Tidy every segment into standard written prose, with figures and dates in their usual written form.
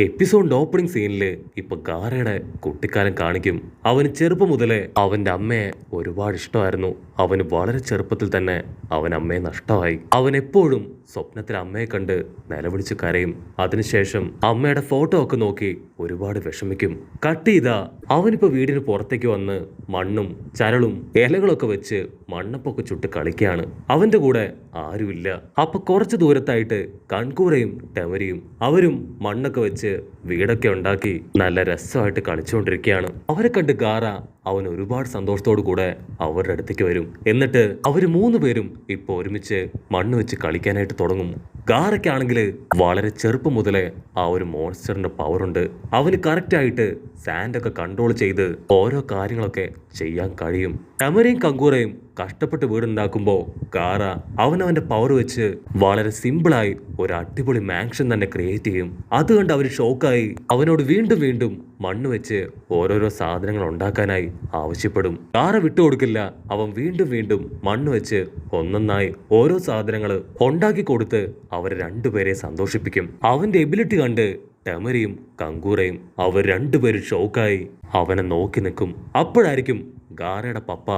എപ്പിസോഡിന്റെ opening സീനില് ഇപ്പൊ ഗാരയുടെ കുട്ടിക്കാലം കാണിക്കും. അവന് ചെറുപ്പം മുതലേ അവന്റെ അമ്മയെ ഒരുപാട് ഇഷ്ടമായിരുന്നു. അവന് വളരെ ചെറുപ്പത്തിൽ തന്നെ അവൻ അമ്മയെ നഷ്ടമായി. അവൻ എപ്പോഴും സ്വപ്നത്തിൽ അമ്മയെ കണ്ട് നിലവിളിച്ച് കരയും. അതിനുശേഷം അമ്മയുടെ ഫോട്ടോ ഒക്കെ നോക്കി ഒരുപാട് വിഷമിക്കും. കട്ട് ചെയ്താ അവനിപ്പോ വീടിന് പുറത്തേക്ക് വന്ന് മണ്ണും ചരളും ഇലകളൊക്കെ വെച്ച് മണ്ണപ്പൊക്കെ ചുട്ട് കളിക്കുകയാണ്. അവന്റെ കൂടെ ആരുമില്ല. അപ്പൊ കുറച്ചു ദൂരത്തായിട്ട് കൺകൂറയും ടെമരിയും അവരും മണ്ണൊക്കെ വെച്ച് വീടൊക്കെ ഉണ്ടാക്കി നല്ല രസമായിട്ട് കളിച്ചുകൊണ്ടിരിക്കുകയാണ്. അവരെ കണ്ട് ഗാറ അവൻ ഒരുപാട് സന്തോഷത്തോടു കൂടെ അവരുടെ അടുത്തേക്ക് വരും. എന്നിട്ട് അവര് 3 പേരും ഇപ്പൊ ഒരുമിച്ച് മണ്ണ് വെച്ച് കളിക്കാനായിട്ട് തുടങ്ങും. ഗാറയ്ക്കാണെങ്കിൽ വളരെ ചെറുപ്പം മുതലേ ആ ഒരു മോൺസ്റ്ററിന്റെ പവറുണ്ട്. അവന് കറക്റ്റായിട്ട് സാൻഡൊക്കെ കൺട്രോൾ ചെയ്ത് ഓരോ കാര്യങ്ങളൊക്കെ ചെയ്യാൻ കഴിയും. ടെമരയും കങ്കൂറയും കഷ്ടപ്പെട്ട് വീടുണ്ടാക്കുമ്പോൾ ഗാറ അവനവന്റെ പവർ വെച്ച് വളരെ സിമ്പിളായി ഒരു അടിപൊളി മാൻഷൻ തന്നെ ക്രിയേറ്റ് ചെയ്യും. അതുകൊണ്ട് അവർ ഷോക്കായി അവനോട് വീണ്ടും വീണ്ടും മണ്ണ് വെച്ച് ഓരോരോ സാധനങ്ങൾ ഉണ്ടാക്കാനായി ആവശ്യപ്പെടും. ഗാറ വിട്ടുകൊടുക്കില്ല. അവൻ വീണ്ടും വീണ്ടും മണ്ണ് വെച്ച് ഒന്നൊന്നായി ഓരോ സാധനങ്ങൾ ഉണ്ടാക്കി കൊടുത്ത് അവരെ രണ്ടുപേരെ സന്തോഷിപ്പിക്കും. അവന്റെ എബിലിറ്റി കണ്ട് ടെമരിയും കങ്കൂറയും അവർ രണ്ടുപേരും ഷോക്കായി അവനെ നോക്കി നിൽക്കും. അപ്പോഴായിരിക്കും ഗാരയുടെ പപ്പ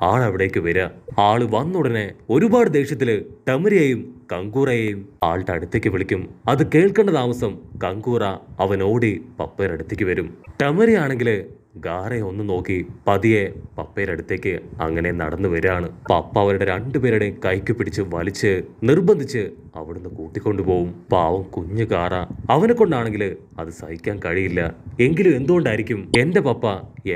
ആളവിടേക്ക് വരിക. ആള് വന്നുടനെ ഒരുപാട് ദേഷ്യത്തില് ടെമരിയെയും കങ്കൂറയെയും ആളുടെ അടുത്തേക്ക് വിളിക്കും. അത് കേൾക്കേണ്ട താമസം കങ്കൂറ അവൻ ഓടി പപ്പയുടെ അടുത്തേക്ക് വരും. ടെമരി ആണെങ്കില് ഗാറയെ ഒന്ന് നോക്കി പതിയെ പപ്പയുടെ അടുത്തേക്ക് അങ്ങനെ നടന്നു വരികയാണ്. പപ്പ അവരുടെ രണ്ടുപേരുടെയും കൈക്ക് പിടിച്ച് വലിച്ച് നിർബന്ധിച്ച് അവിടുന്ന് കൂട്ടിക്കൊണ്ടുപോകും. പാവം കുഞ്ഞു ഗാറ. അവനെ കൊണ്ടാണെങ്കിൽ അത് സഹിക്കാൻ കഴിയില്ല. എങ്കിലും എന്തുകൊണ്ടായിരിക്കും എന്റെ പപ്പ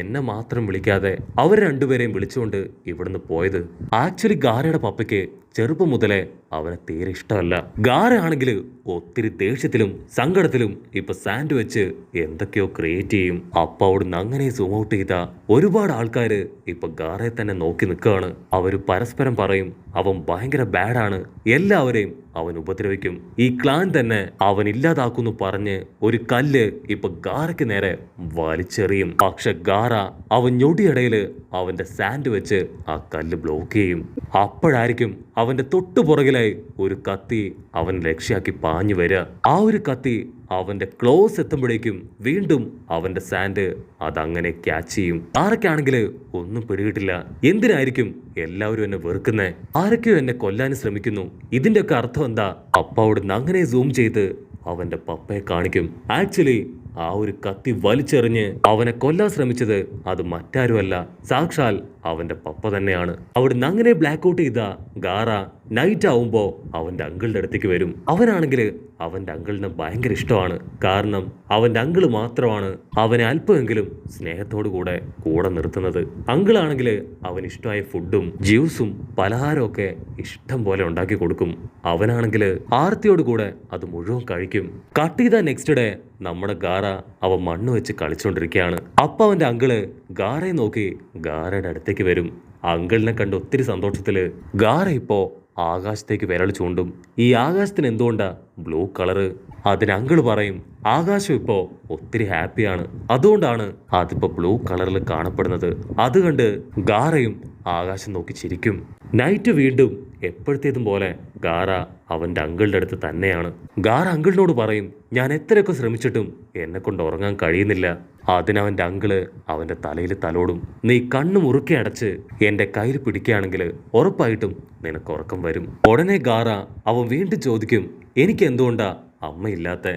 എന്നെ മാത്രം വിളിക്കാതെ അവർ രണ്ടുപേരെയും വിളിച്ചുകൊണ്ട് ഇവിടുന്ന് പോയത്? ആക്ച്വലി ഗാരയുടെ പപ്പയ്ക്ക് ചെറുപ്പം മുതലേ അവനെ തീരെ ഇഷ്ടമല്ല. ഗാര ആണെങ്കിൽ ഒത്തിരി ദേഷ്യത്തിലും സങ്കടത്തിലും ഇപ്പൊ സാൻഡ് വെച്ച് എന്തൊക്കെയോ ക്രിയേറ്റ് ചെയ്യും. അപ്പൊ അവിടുന്ന് അങ്ങനെ സൂം ഔട്ട് ചെയ്ത ഒരുപാട് ആൾക്കാര് ഇപ്പൊ ഗാറയെ തന്നെ നോക്കി നിൽക്കുകയാണ്. അവര് പരസ്പരം പറയും അവൻ ഭയങ്കര ബാഡാണ്, എല്ലാവരെയും അവൻ ഉപദ്രവിക്കും, ഈ ക്ലാൻ തന്നെ അവൻ ഇല്ലാതാക്കുന്നു പറഞ്ഞ് ഒരു കല്ല് ഇപ്പൊ ഗാരയ്ക്ക് നേരെ വലിച്ചെറിയും. പക്ഷെ ഗാറ അവൻ ഞൊടിയിടയില് അവന്റെ സാൻഡ് വെച്ച് ആ കല്ല് ബ്ലോക്ക് ചെയ്യും. അപ്പോഴായിരിക്കും അവന്റെ തൊട്ടു പുറകിലായി ഒരു കത്തി അവൻ ലക്ഷ്യാക്കി പാഞ്ഞു വരിക. ആ ഒരു കത്തി അവന്റെ ക്ലോസ് എത്തുമ്പോഴേക്കും വീണ്ടും അവന്റെ സാൻഡ് അതങ്ങനെ ക്യാച്ച് ചെയ്യും. ആരൊക്കെയാണെങ്കിൽ ഒന്നും പിടികിട്ടില്ല. എന്തിനായിരിക്കും എല്ലാവരും എന്നെ വെറുക്കുന്നേ? ആരൊക്കെയോ എന്നെ കൊല്ലാൻ ശ്രമിക്കുന്നു. ഇതിന്റെയൊക്കെ അർത്ഥം എന്താ? അപ്പ അവിടുന്ന് അങ്ങനെ സൂം ചെയ്ത് അവന്റെ പപ്പയെ കാണിക്കും. ആക്ച്വലി ആ ഒരു കത്തി വലിച്ചെറിഞ്ഞ് അവനെ കൊല്ലാൻ ശ്രമിച്ചത് അത് മറ്റാരുമല്ല, സാക്ഷാൽ അവന്റെ പപ്പ തന്നെയാണ്. അവിടുന്ന് അങ്ങനെ ബ്ലാക്ക് ഔട്ട് ചെയ്ത ഗാറ നൈറ്റ് ആവുമ്പോ അവന്റെ അങ്കിളിന്റെ അടുത്തേക്ക് വരും. അവനാണെങ്കിൽ അവന്റെ അങ്കിളിന് ഭയങ്കര ഇഷ്ടമാണ്. കാരണം അവന്റെ അങ്കിള് മാത്രമാണ് അവനെ അല്പമെങ്കിലും സ്നേഹത്തോടു കൂടെ നിർത്തുന്നത്. അങ്കിളാണെങ്കിൽ അവന് ഇഷ്ടമായ ഫുഡും ജ്യൂസും പലഹാരവും ഒക്കെ ഇഷ്ടം പോലെ ഉണ്ടാക്കി കൊടുക്കും. അവനാണെങ്കിൽ ആർത്തിയോട് കൂടെ അത് മുഴുവൻ കഴിക്കും. കട്ട് ചെയ്ത നെക്സ്റ്റ് ഡേ നമ്മുടെ ഗാറ അവൻ മണ്ണ് വെച്ച് കളിച്ചുകൊണ്ടിരിക്കുകയാണ്. അപ്പൊ അവന്റെ അങ്കിള് ഗാറയെ നോക്കി ഗാറയുടെ അടുത്തേക്ക് വരും. അങ്കിളിനെ കണ്ട് ഒത്തിരി സന്തോഷത്തില് ഗാറ ഇപ്പോ ആകാശത്തേക്ക് വിരൽ ചൂണ്ടും. ഈ ആകാശത്തിന് എന്തുകൊണ്ടാ ബ്ലൂ കളറ്? അതിന് അങ്കിള് പറയും ആകാശം ഇപ്പോ ഒത്തിരി ഹാപ്പിയാണ്, അതുകൊണ്ടാണ് അതിപ്പോ ബ്ലൂ കളറിൽ കാണപ്പെടുന്നത്. അത് കണ്ട് ഗാറയും ആകാശം നോക്കി ചിരിക്കും. നൈറ്റ് വീണ്ടും എപ്പോഴത്തേതും പോലെ ഗാറ അവന്റെ അങ്കിളിന്റെ അടുത്ത് തന്നെയാണ്. ഗാറ അങ്കിളിനോട് പറയും ഞാൻ എത്രയൊക്കെ ശ്രമിച്ചിട്ടും എന്നെ കൊണ്ട് ഉറങ്ങാൻ കഴിയുന്നില്ല. അതിനവന്റെ അങ്കിള് അവന്റെ തലയിൽ തലോടും. നീ കണ്ണു മുറുക്കി അടച്ച് എന്റെ കയ്യിൽ പിടിക്കുകയാണെങ്കിൽ ഉറപ്പായിട്ടും നിനക്ക് ഉറക്കം വരും. ഉടനെ ഗാറ അവൻ വീണ്ടും ചോദിക്കും എനിക്ക് എന്തുകൊണ്ടാ അമ്മയില്ലാത്ത?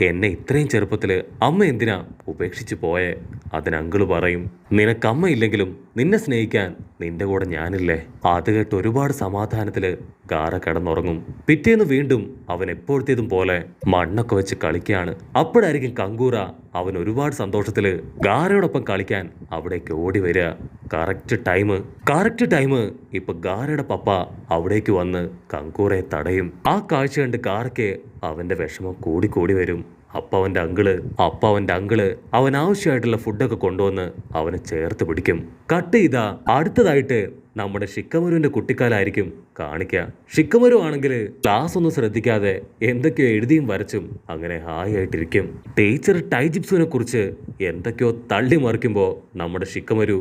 എന്നെ ഇത്രയും ചെറുപ്പത്തില് അമ്മ എന്തിനാ ഉപേക്ഷിച്ചു പോയേ? അതിന് അങ്കിള് പറയും നിനക്ക് അമ്മ ഇല്ലെങ്കിലും നിന്നെ സ്നേഹിക്കാൻ നിന്റെ കൂടെ ഞാനില്ലേ. അത് കേട്ട് ഒരുപാട് സമാധാനത്തില് ഗാറ കിടന്നുറങ്ങും. പിറ്റേന്ന് വീണ്ടും അവൻ എപ്പോഴത്തേതും പോലെ മണ്ണൊക്കെ വെച്ച് കളിക്കുകയാണ്. അപ്പോഴായിരിക്കും കങ്കൂറ അവൻ ഒരുപാട് സന്തോഷത്തില് ഗാരയോടൊപ്പം കളിക്കാൻ അവിടേക്ക് ഓടി വരിക. കറക്റ്റ് ടൈം ഇപ്പൊ ഗാരയുടെ പപ്പ അവിടേക്ക് വന്ന് കങ്കൂറയെ തടയും. ആ കാഴ്ച കണ്ട് ഗാരയ്ക്ക് അവന്റെ വിഷമം കൂടി വരും. അപ്പ അവന്റെ അങ്കിള് അവൻ ആവശ്യമായിട്ടുള്ള ഫുഡൊക്കെ കൊണ്ടുവന്ന് അവനെ ചേർത്ത് പിടിക്കും. കട്ട് ചെയ്താ അടുത്തതായിട്ട് നമ്മുടെ ഷിക്കമരുവിന്റെ കുട്ടിക്കാലായിരിക്കും കാണിക്കുക. ഷിക്കമരു ആണെങ്കിൽ ക്ലാസ് ഒന്നും ശ്രദ്ധിക്കാതെ എന്തൊക്കെയോ എഴുതിയും വരച്ചും അങ്ങനെ ഹായ് ആയിട്ടിരിക്കും. ടീച്ചർ ടൈജിപ്സുവിനെ കുറിച്ച് എന്തൊക്കെയോ തള്ളി മറിക്കുമ്പോ നമ്മുടെ ഷിക്കമരു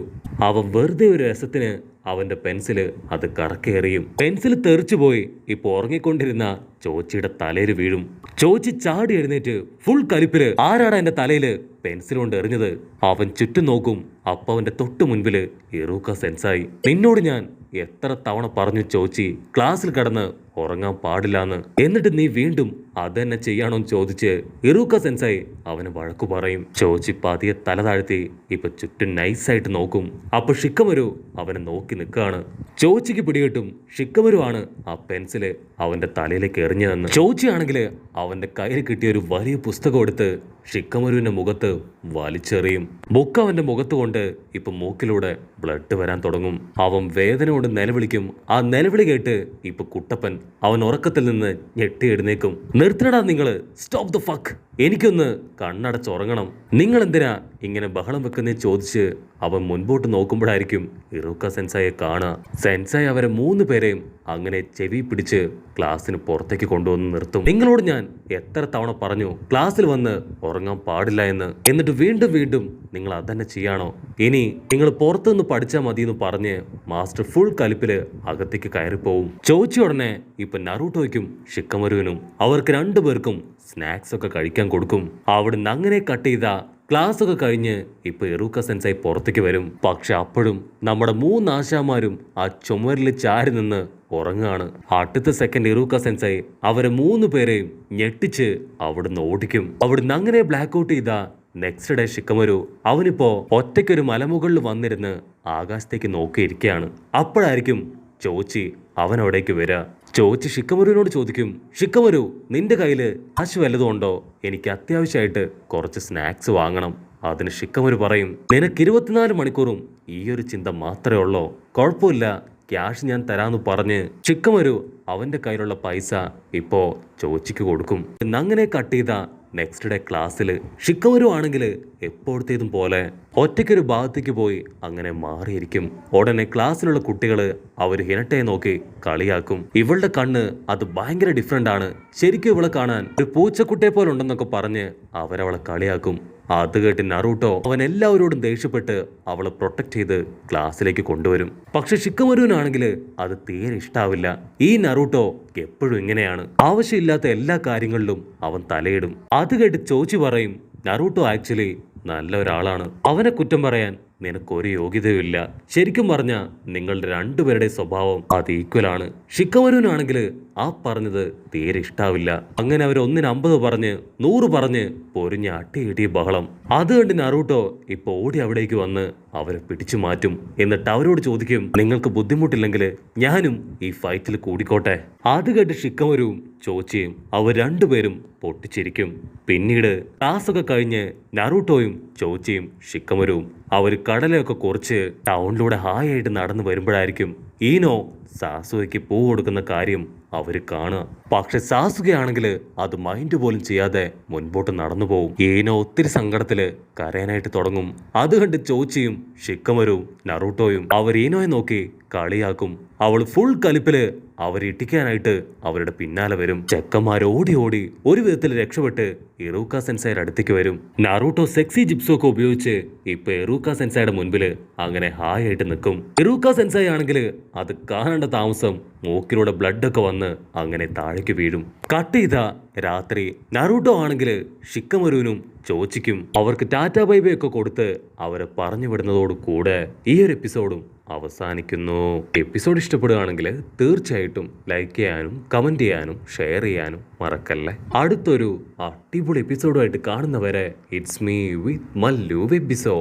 അവൻ വെറുതെ ഒരു രസത്തിന് അവന്റെ പെൻസില് അത് കറക്കേറിയും. പെൻസിൽ തെറിച്ചു പോയി ഇപ്പൊ ഉറങ്ങിക്കൊണ്ടിരുന്ന ചോച്ചിയുടെ തലയിൽ വീഴും. ചോച്ചി ചാടി എഴുന്നേറ്റ് ഫുൾ കലിപ്പില് ആരാടാ എന്റെ തലയില് പെൻസിൽ കൊണ്ട് എറിഞ്ഞത്? അവൻ ചുറ്റും നോക്കും. അപ്പൊ അവന്റെ തൊട്ടു മുൻപില് ഇറൂക്ക സെൻസായി. നിന്നോട് ഞാൻ എത്ര തവണ പറഞ്ഞു ചോച്ചി ക്ലാസ്സിൽ കടന്ന് ഉറങ്ങാൻ പാടില്ലാന്ന്, എന്നിട്ട് നീ വീണ്ടും അതന്നെ ചെയ്യാണോന്ന് ചോദിച്ച് ഇറൂക്ക സെൻസായി അവന് വഴക്കു പറയും. ചോച്ചി പതിയെ തല താഴ്ത്തി ഇപ്പൊ ചുറ്റും നൈസായിട്ട് നോക്കും. അപ്പൊ ഷിക്കമരു അവനെ നോക്കി നിൽക്കുകയാണ്. ചോച്ചിക്ക് പിടികിട്ടും ഷിക്കമരു ആണ് ആ പെൻസില് അവന്റെ തലയിലേക്ക് എറിഞ്ഞതെന്ന്. ചോച്ചിയാണെങ്കില് അവന്റെ കയ്യിൽ കിട്ടിയ ഒരു വലിയ പുസ്തകം എടുത്ത് ഷിക്കമരുവിന്റെ മുഖത്ത് വലിച്ചെറിയും. ബുക്ക് അവന്റെ മുഖത്ത് കൊണ്ട് ഇപ്പൊ മൂക്കിലൂടെ ബ്ലഡ് വരാൻ തുടങ്ങും. അവൻ വേദന കൊണ്ട് നിലവിളിക്കും. ആ നിലവിളി കേട്ട് ഇപ്പൊ കുട്ടപ്പൻ അവൻ ഉറക്കത്തിൽ നിന്ന് ഞെട്ടി എഴുന്നേക്കും. നിർത്തണടാ നിങ്ങള്, സ്റ്റോപ്പ് ദ ഫക്ക്, എനിക്കൊന്ന് കണ്ണടച്ചുറങ്ങണം. നിങ്ങൾ എന്തിനാ ഇങ്ങനെ ബഹളം വെക്കുന്നേ ചോദിച്ച് അവൻ മുൻപോട്ട് നോക്കുമ്പോഴായിരിക്കും ഇറൂക്ക സെൻസായെ കാണുക. സെൻസായി അവരെ 3 പേരെയും അങ്ങനെ ചെവി പിടിച്ച് ക്ലാസ്സിന് പുറത്തേക്ക് കൊണ്ടുവന്ന് നിർത്തും. നിങ്ങളോട് ഞാൻ എത്ര തവണ പറഞ്ഞു ക്ലാസ്സിൽ വന്ന് ഉറങ്ങാൻ പാടില്ല എന്ന്, എന്നിട്ട് വീണ്ടും വീണ്ടും നിങ്ങൾ അതന്നെ ചെയ്യാണോ? ഇനി നിങ്ങൾ പുറത്തുനിന്ന് പഠിച്ചാൽ മതി എന്ന് പറഞ്ഞ് മാസ്റ്റർ ഫുൾ കലിപ്പില് അകത്തേക്ക് കയറിപ്പോവും. ചോദിച്ച ഉടനെ ഇപ്പൊ നറൂട്ടോയ്ക്കും ഷിക്കമരുവിനും അവർക്ക് 2 പേർക്കും സ്നാക്സ് ഒക്കെ കഴിക്കാൻ കൊടുക്കും. അവിടുന്ന് അങ്ങനെ കട്ട് ചെയ്ത ക്ലാസ് ഒക്കെ കഴിഞ്ഞ് ഇപ്പൊ ഇറൂക്ക സെൻസായി പുറത്തേക്ക് വരും. പക്ഷെ അപ്പോഴും നമ്മുടെ 3 ആശാമാരും ആ ചുമരിൽ ചാരി നിന്ന് ഉറങ്ങാണ്. അടുത്ത സെക്കൻഡ് ഇറൂക്ക സെൻസായി അവരെ 3 പേരെയും ഞെട്ടിച്ച് അവിടുന്ന് ഓടിക്കും. അവിടുന്ന് അങ്ങനെ ബ്ലാക്ക് ഔട്ട് ചെയ്ത നെക്സ്റ്റ് ഡേ ഷിക്കമരു അവനിപ്പോ ഒറ്റയ്ക്കൊരു മലമുകളിൽ വന്നിരുന്ന് ആകാശത്തേക്ക് നോക്കിയിരിക്കുകയാണ്. അപ്പോഴായിരിക്കും ചോച്ചി അവനവിടേക്ക് വരിക. ചോച്ചി ഷിക്കമരുവിനോട് ചോദിക്കും, ഷിക്കമരു നിന്റെ കയ്യില് കാശ് വല്ലതും ഉണ്ടോ? എനിക്ക് അത്യാവശ്യമായിട്ട് കുറച്ച് സ്നാക്സ് വാങ്ങണം. അതിന് ഷിക്കമരു പറയും, നിനക്ക് 24 മണിക്കൂറും ഈ ഒരു ചിന്ത മാത്രമേ ഉള്ളോ? കുഴപ്പമില്ല, ക്യാഷ് ഞാൻ തരാന്ന് പറഞ്ഞ് ഷിക്കമരു അവന്റെ കയ്യിലുള്ള പൈസ ഇപ്പോ ചോച്ചിക്ക് കൊടുക്കും. അങ്ങനെ കട്ട് ചെയ്ത നെക്സ്റ്റ് ഡേ ക്ലാസ്സിൽ ഷിക്കമരു ആണെങ്കിൽ എപ്പോഴത്തേതും പോലെ ഒറ്റയ്ക്കൊരു ഭാഗത്തേക്ക് പോയി അങ്ങനെ മാറിയിരിക്കും. ഉടനെ ക്ലാസ്സിലുള്ള കുട്ടികള് അവർ ഹിനട്ടയെ നോക്കി കളിയാക്കും. ഇവളുടെ കണ്ണ് അത് ഭയങ്കര ഡിഫറെന്റ് ആണ്, ശരിക്കും ഇവളെ കാണാൻ ഒരു പൂച്ചക്കുട്ടിയെ പോലെ ഉണ്ടെന്നൊക്കെ പറഞ്ഞ് അവരവളെ കളിയാക്കും. അത് കേട്ട് നറൂട്ടോ അവൻ എല്ലാവരോടും ദേഷ്യപ്പെട്ട് അവളെ പ്രൊട്ടക്ട് ചെയ്ത് ക്ലാസ്സിലേക്ക് കൊണ്ടുവരും. പക്ഷെ ഷിക്കമരുവിനാണെങ്കിൽ അത് തീരെ ഇഷ്ടാവില്ല. ഈ നറൂട്ടോ എപ്പോഴും ഇങ്ങനെയാണ്, ആവശ്യമില്ലാത്ത എല്ലാ കാര്യങ്ങളിലും അവൻ തലയിടും. അത് കേട്ട് ചോച്ചി പറയും, നറൂട്ടോ ആക്ച്വലി നല്ല ഒരാളാണ്, അവനെ കുറ്റം പറയാൻ നിനക്കൊരു യോഗ്യതയുമില്ല. ശരിക്കും പറഞ്ഞ നിങ്ങളുടെ 2 പേരുടെ സ്വഭാവം അത് ഈക്വലാണ്. ഷിക്കമരുവിനാണെങ്കിൽ ആ പറഞ്ഞത് തീരെ ഇഷ്ടാവില്ല. അങ്ങനെ അവർ 1-ന് 50 പറഞ്ഞ് 100 പറഞ്ഞ് പൊരിഞ്ഞ് അട്ടിയിട്ടിയ ബഹളം. അത് കണ്ട് നറൂട്ടോ ഇപ്പൊ ഓടി അവിടേക്ക് വന്ന് അവരെ പിടിച്ചു മാറ്റും. എന്നിട്ട് അവരോട് ചോദിക്കും, നിങ്ങൾക്ക് ബുദ്ധിമുട്ടില്ലെങ്കിൽ ഞാനും ഈ ഫൈറ്റിൽ കൂടിക്കോട്ടെ. അത് കേട്ട് ഷിക്കമരുവും ചോച്ചിയും അവർ 2 പേരും പൊട്ടിച്ചിരിക്കും. പിന്നീട് ക്ലാസ്സൊക്കെ കഴിഞ്ഞ് നറൂട്ടോയും ചോച്ചിയും ഷിക്കമരുവും അവർ കടലയൊക്കെ കുറച്ച് ടൗണിലൂടെ ഹായായിട്ട് നടന്നു വരുമ്പോഴായിരിക്കും ഈനോ സാസുകയ്ക്ക് പൂ കൊടുക്കുന്ന കാര്യം അവര് കാണുക. പക്ഷെ സാസുകയാണെങ്കിൽ അത് മൈൻഡ് പോലും ചെയ്യാതെ മുൻപോട്ട് നടന്നു പോകും. ഈനോ ഒത്തിരി സങ്കടത്തില് കരയാനായിട്ട് തുടങ്ങും. അത് കണ്ട് ചോച്ചിയും ഷിക്കമരുവും നറൂട്ടോയും അവർ ഈനോയെ നോക്കി കളിയാക്കും. അവൾ ഫുൾ കലിപ്പില് അവരിട്ടിക്കാനായിട്ട് അവരുടെ പിന്നാലെ വരും. ചെക്കന്മാർ ഓടി ഓടി ഒരു വിധത്തിൽ രക്ഷപ്പെട്ട് ഇറൂക്ക സെൻസായുടെ അടുത്തേക്ക് വരും. നറൂട്ടോ സെക്സി ജിപ്സോ ഒക്കെ ഉപയോഗിച്ച് ഇപ്പൊ ഇറൂക്ക സെൻസായുടെ മുൻപില് അങ്ങനെ ഹായ് ആയിട്ട് നിൽക്കും. ഇറൂക്ക സെൻസായി ആണെങ്കിൽ അത് കാണേണ്ട താമസം മൂക്കിലൂടെ ബ്ലഡ് ഒക്കെ വന്ന് അങ്ങനെ താഴേക്ക് വീഴും. കട്ട് ചെയ്ത രാത്രി നറൂട്ടോ ആണെങ്കിൽ ഷിക്കമരുവിനും ചോച്ചിക്കും അവർക്ക് ടാറ്റാ ബൈബൈ ഒക്കെ കൊടുത്ത് അവരെ പറഞ്ഞു വിടുന്നതോട് കൂടെ ഈ ഒരു എപ്പിസോഡും അവസാനിക്കുന്നു. എപ്പിസോഡ് ഇഷ്ടപ്പെടുകയാണെങ്കിൽ തീർച്ചയായിട്ടും ലൈക്ക് ചെയ്യാനും കമന്റ് ചെയ്യാനും ഷെയർ ചെയ്യാനും മറക്കല്ലേ. അടുത്തൊരു അടിപൊളി എപ്പിസോഡുമായിട്ട് കാണുന്നവരെ ഇറ്റ്സ് മീ വിത്ത് മല്ലു വെബിസോ.